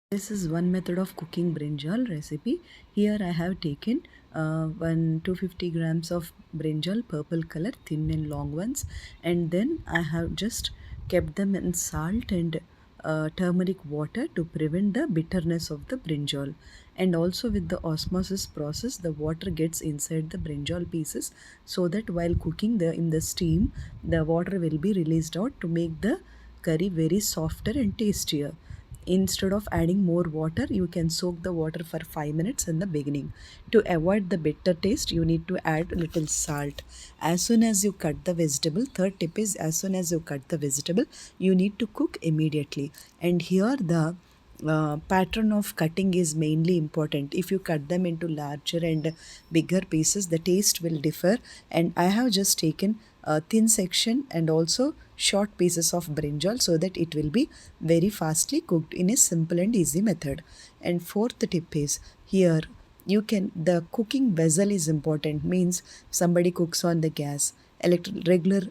This is one method of cooking brinjal recipe. Here I have taken 250 grams of brinjal, purple color, thin and long ones, and then I have just kept them in salt and turmeric water to prevent the bitterness of the brinjal. And also with the osmosis process, the water gets inside the brinjal pieces, so that while cooking in the steam, the water will be released out to make the curry very softer and tastier. Instead of adding more water, you can soak the water for 5 minutes in the beginning. To avoid the bitter taste, you need to add little salt. As soon as you cut the vegetable, third tip is, as soon as you cut the vegetable, you need to cook immediately. And here the pattern of cutting is mainly important. If you cut them into larger and bigger pieces, the taste will differ. And I have just taken a thin section and also short pieces of brinjal, so that it will be very fastly cooked in a simple and easy method. And fourth tip is, here you can, the cooking vessel is important. Means somebody cooks on the gas, regular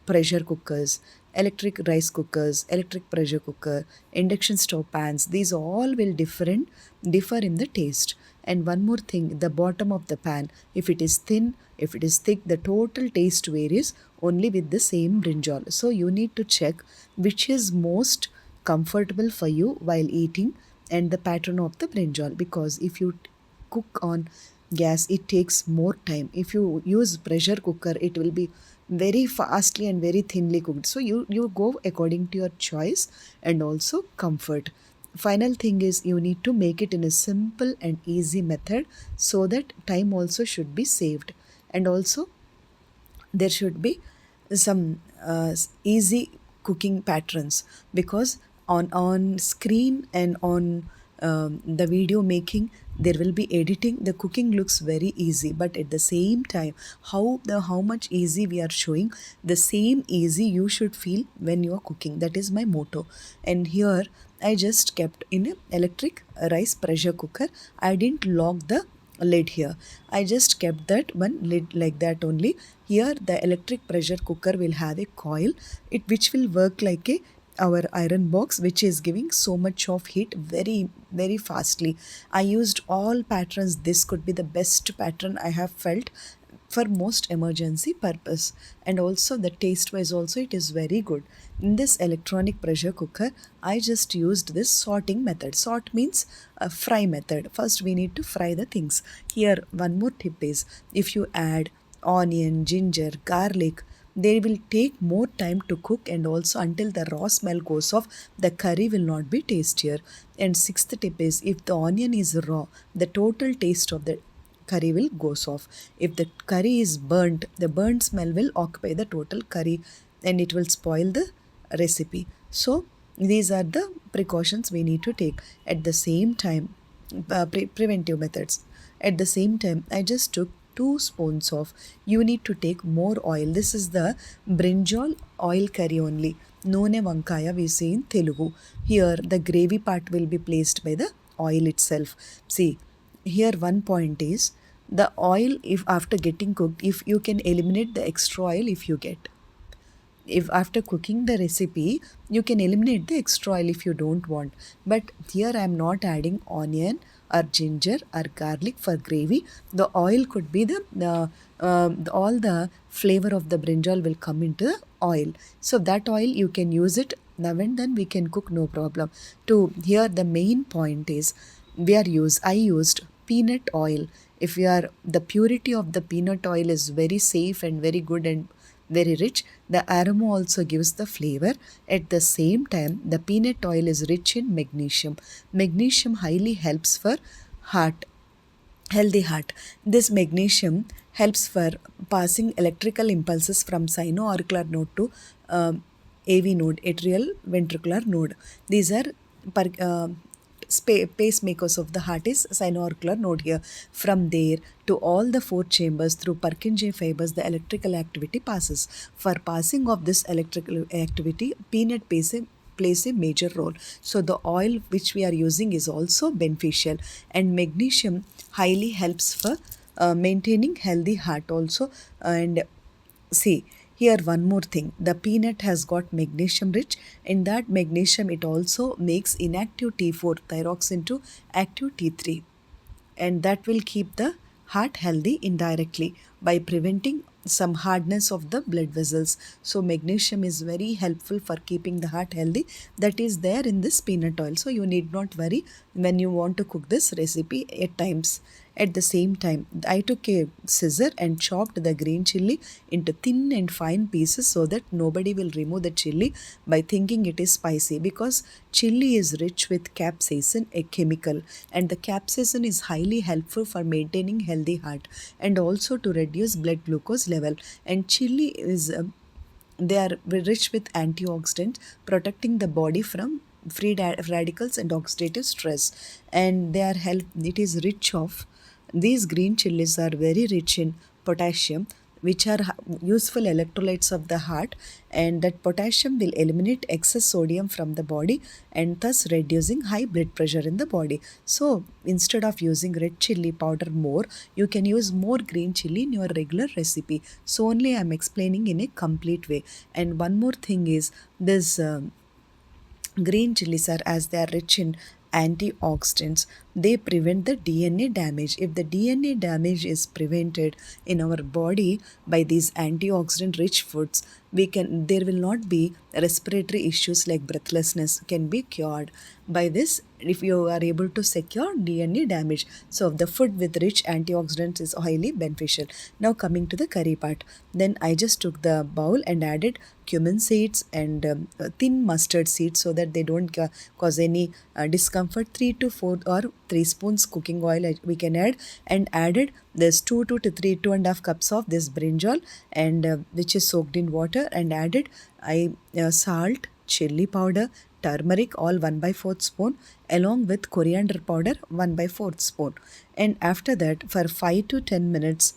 pressure cookers, electric rice cookers, electric pressure cooker, induction stove pans, these all will differ in the taste. And one more thing, the bottom of the pan, if it is thin, if it is thick, the total taste varies only with the same brinjal. So you need to check which is most comfortable for you while eating, and the pattern of the brinjal, because if you cook on gas, it takes more time. If you use pressure cooker, it will be very fastly and very thinly cooked. So you go according to your choice and also comfort. Final thing is, you need to make it in a simple and easy method, so that time also should be saved. And also there should be some easy cooking patterns, because on screen and on the video making, there will be editing, the cooking looks very easy, but at the same time, how much easy we are showing, the same easy you should feel when you are cooking. That is my motto. And here I just kept in a electric rice pressure cooker. I didn't lock the lid here. I just kept that one lid like that only. Here the electric pressure cooker will have a coil, it which will work like a our iron box, which is giving so much of heat very fastly. I used all patterns. This could be the best pattern I have felt for most emergency purpose. And also the taste wise also, it is very good. In this electronic pressure cooker, I just used this sorting method. Sort means a fry method. First we need to fry the things. Here one more tip is, if you add onion, ginger, garlic, they will take more time to cook, and also until the raw smell goes off, the curry will not be tastier. And sixth tip is, if the onion is raw, the total taste of the curry will goes off. If the curry is burnt, the burnt smell will occupy the total curry, and it will spoil the recipe. So these are the precautions we need to take. At the same time, preventive methods. At the same time, I just took 2 spoons of, you need to take more oil. This is the brinjal oil curry only. Nune vankaya we say in Telugu. Here the gravy part will be placed by the oil itself. See, here one point is, the oil, if after getting cooked, if you can eliminate the extra oil, if you get, if after cooking the recipe, you can eliminate the extra oil if you don't want. But here I am not adding onion or ginger or garlic for gravy. The oil could be all the flavor of the brinjal will come into the oil, so that oil you can use it now and then we can cook, no problem. To here the main point is, I used peanut oil. If you are, the purity of the peanut oil is very safe and very good and very rich. The aroma also gives the flavor. At the same time, the peanut oil is rich in magnesium. Magnesium highly helps for heart, healthy heart. This magnesium helps for passing electrical impulses from sinoauricular node to AV node, atrial ventricular node. These are pacemakers of the heart is sinoauricular node here. From there to all the 4 chambers through Purkinje fibers, the electrical activity passes. For passing of this electrical activity, peanut plays a major role. So the oil which we are using is also beneficial, and magnesium highly helps for maintaining healthy heart also. And see, Here one more thing, the peanut has got magnesium rich. In that magnesium it also makes inactive T4 thyroxine to active T3, and that will keep the heart healthy indirectly by preventing some hardness of the blood vessels. So magnesium is very helpful for keeping the heart healthy. That is there in this peanut oil, so you need not worry when you want to cook this recipe at times. At the same time, I took a scissor and chopped the green chili into thin and fine pieces so that nobody will remove the chili by thinking it is spicy, because chili is rich with capsaicin, a chemical, and the capsaicin is highly helpful for maintaining healthy heart and also to reduce blood glucose level. And chili is they are rich with antioxidants, protecting the body from free radicals and oxidative stress. And they are help. It is rich of these green chilies are very rich in potassium, which are useful electrolytes of the heart, and that potassium will eliminate excess sodium from the body and thus reducing high blood pressure in the body. So instead of using red chili powder more, you can use more green chili in your regular recipe. So only I am explaining in a complete way. And one more thing is this. Green chilies are, as they are rich in antioxidants, they prevent the DNA damage. If the DNA damage is prevented in our body by these antioxidant rich foods, we can there will not be respiratory issues like breathlessness can be cured by this if you are able to secure DNA damage. So the food with rich antioxidants is highly beneficial. Now coming to the curry part, then I just took the bowl and added cumin seeds and thin mustard seeds so that they don't cause any discomfort. 3 to 4 or 3 spoons cooking oil we can add, and added this 2 and a half cups of this brinjal, and which is soaked in water, and added salt, chili powder, turmeric, all 1 by 4th spoon, along with coriander powder 1 by 4th spoon. And after that, for 5 to 10 minutes,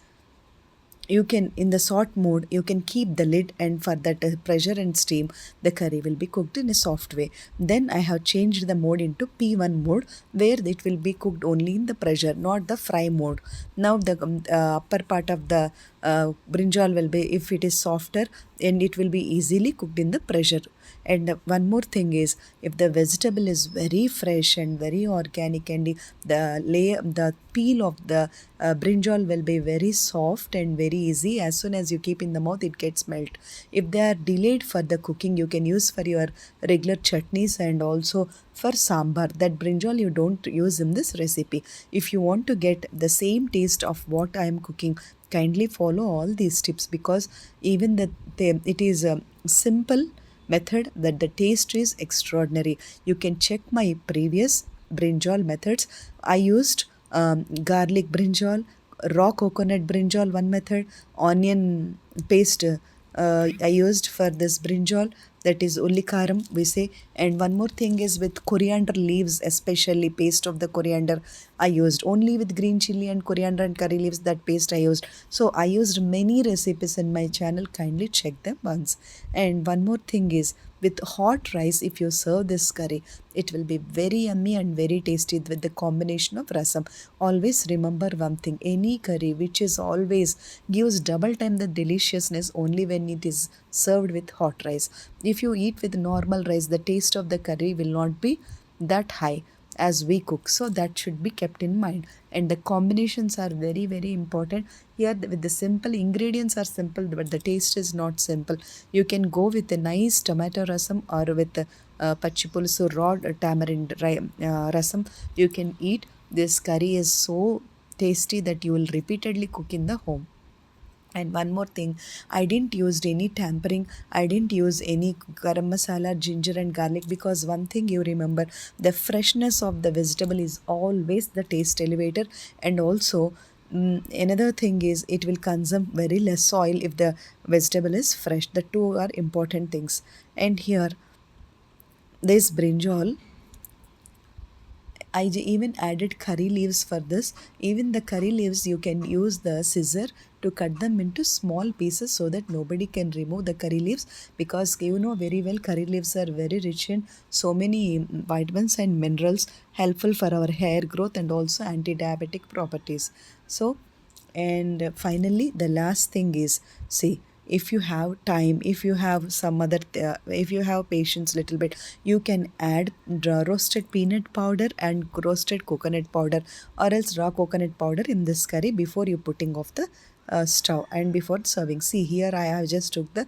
you can, in the salt mode, you can keep the lid, and for that pressure and steam the curry will be cooked in a soft way. Then I have changed the mode into P1 mode, where it will be cooked only in the pressure, not the fry mode. Now the upper part of the brinjal will be, if it is softer, and it will be easily cooked in the pressure. And one more thing is, if the vegetable is very fresh and very organic, and the peel of the brinjal will be very soft and very easy, as soon as you keep in the mouth it gets melt. If they are delayed for the cooking, you can use for your regular chutneys and also for sambar. That brinjal you don't use in this recipe. If you want to get the same taste of what I am cooking, kindly follow all these tips, because even it is a simple method that the taste is extraordinary. You can check my previous brinjal methods. I used garlic brinjal, raw coconut brinjal one method, onion paste I used for this brinjal, that is ullikaram we say. And one more thing is with coriander leaves, especially paste of the coriander I used. Only with green chili and coriander and curry leaves, that paste I used. So I used many recipes in my channel, kindly check them once. And one more thing is, with hot rice, if you serve this curry, it will be very yummy and very tasty with the combination of rasam. Always remember one thing, any curry which is always gives double time the deliciousness only when it is served with hot rice. If you eat with normal rice, the taste of the curry will not be that high as we cook. So that should be kept in mind. And the combinations are very, very important. Here with the simple ingredients are simple, but the taste is not simple. You can go with a nice tomato rasam or with pachi pulusu raw tamarind rasam. You can eat. This curry is so tasty that you will repeatedly cook in the home. And one more thing, I didn't use any tampering. I didn't use any garam masala, ginger and garlic, because one thing you remember, the freshness of the vegetable is always the taste elevator. And also another thing is, it will consume very less oil if the vegetable is fresh. The two are important things. And here this brinjal, even added curry leaves for this. Even the curry leaves, you can use the scissor to cut them into small pieces so that nobody can remove the curry leaves, because you know very well curry leaves are very rich in so many vitamins and minerals, helpful for our hair growth and also anti-diabetic properties. So, and finally the last thing is, see, if you have time, if you have some other if you have patience little bit, you can add roasted peanut powder and roasted coconut powder, or else raw coconut powder in this curry before you putting off the stove and before serving. See here I have just took the